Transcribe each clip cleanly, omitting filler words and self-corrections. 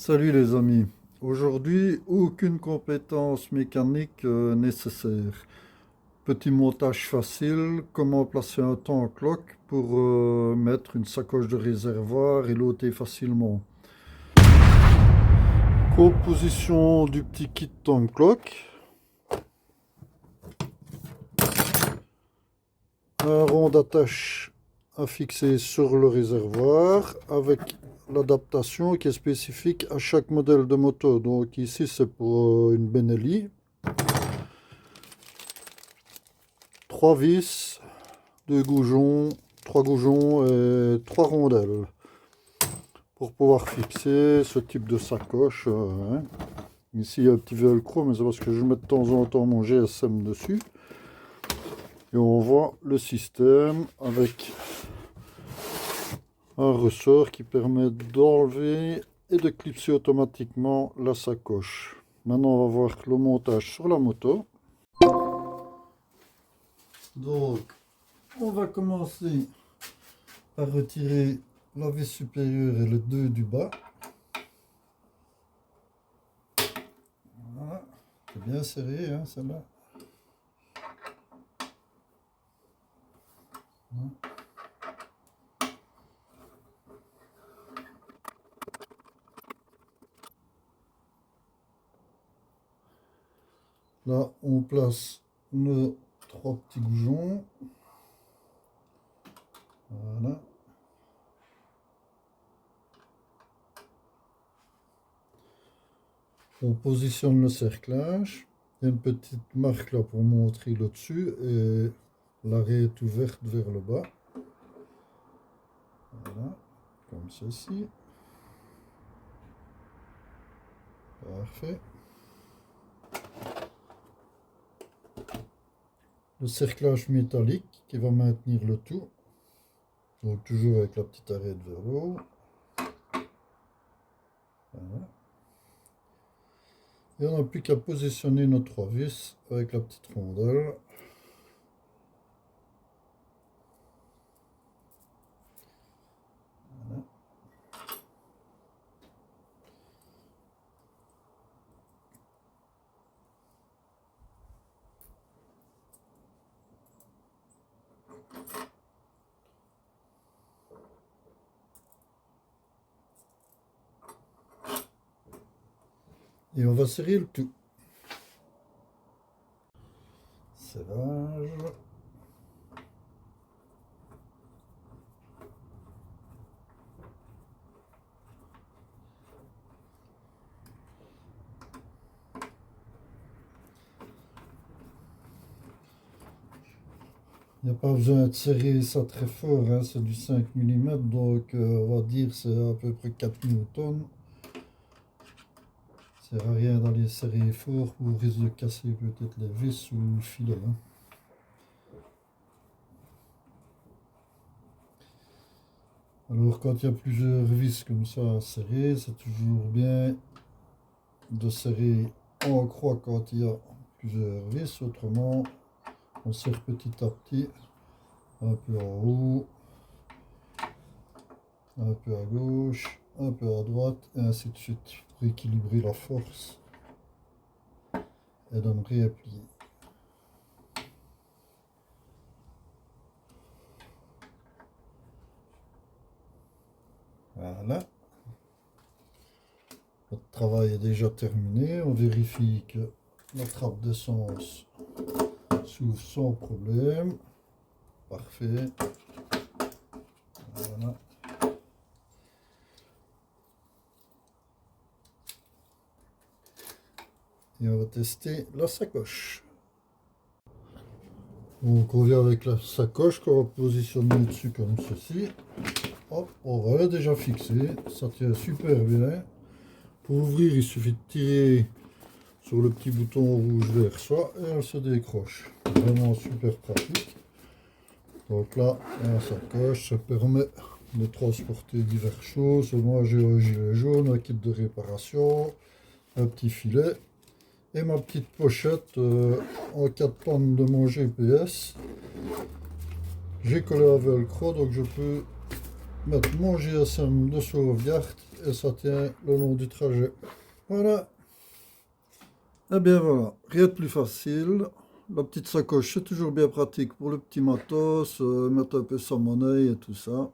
Salut les amis, aujourd'hui aucune compétence mécanique nécessaire. Petit montage facile, comment placer un tank lock pour mettre une sacoche de réservoir et l'ôter facilement. Composition du petit kit tank lock. Un rond d'attache à fixer sur le réservoir avec l'adaptation qui est spécifique à chaque modèle de moto. Donc ici c'est pour une Benelli. 3 vis, 2 goujons, 3 goujons et 3 rondelles pour pouvoir fixer ce type de sacoche. Hein. Ici il y a un petit velcro, mais c'est parce que je mets de temps en temps mon GSM dessus. Et on voit le système avec un ressort qui permet d'enlever et de clipser automatiquement la sacoche. Maintenant on va voir le montage sur la moto. Donc on va commencer par retirer la vis supérieure et le 2 du bas. Voilà, c'est bien serré hein, celle-là. Voilà. Là, on place nos 3 petits goujons. Voilà. On positionne le cerclage. Il y a une petite marque là pour montrer le dessus et l'arrêt est ouverte vers le bas. Voilà, comme ceci. Parfait. Le cerclage métallique qui va maintenir le tout. Donc toujours avec la petite arête vers le haut. Voilà. Et on n'a plus qu'à positionner nos 3 vis avec la petite rondelle. Voilà. Et on va serrer le tout. Serrage. Il n'y a pas besoin de serrer ça très fort, hein, c'est du 5 mm, donc on va dire c'est à peu près 4 newtons. Ça sert à rien d'aller serrer fort ou risque de casser peut-être les vis ou le filet. Hein. Alors quand il y a plusieurs vis comme ça à serrer, c'est toujours bien de serrer en croix quand il y a plusieurs vis, autrement on serre petit à petit, un peu en haut, un peu à gauche, un peu à droite, et ainsi de suite, pour équilibrer la force et de me réapplier. Voilà. Notre travail est déjà terminé. On vérifie que la trappe d'essence s'ouvre sans problème. Parfait. Voilà. Et on va tester la sacoche. Donc on vient avec la sacoche qu'on va positionner dessus comme ceci. Hop, on va déjà fixer. Ça tient super bien. Pour ouvrir, il suffit de tirer sur le petit bouton rouge vert soit et elle se décroche. Vraiment super pratique. Donc là, la sacoche, ça permet de transporter diverses choses. Moi j'ai un gilet jaune, un kit de réparation, un petit filet et ma petite pochette en cas de panne de mon GPS. J'ai collé un velcro, donc je peux mettre mon GSM de sauvegarde et ça tient le long du trajet. Voilà. Et bien voilà, rien de plus facile. La petite sacoche, c'est toujours bien pratique pour le petit matos, mettre un peu sa monnaie et tout ça.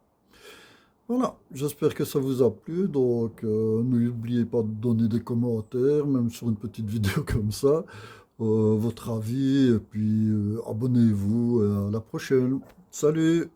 Voilà, j'espère que ça vous a plu. Donc, n'oubliez pas de donner des commentaires, même sur une petite vidéo comme ça, votre avis, et puis abonnez-vous et à la prochaine. Salut!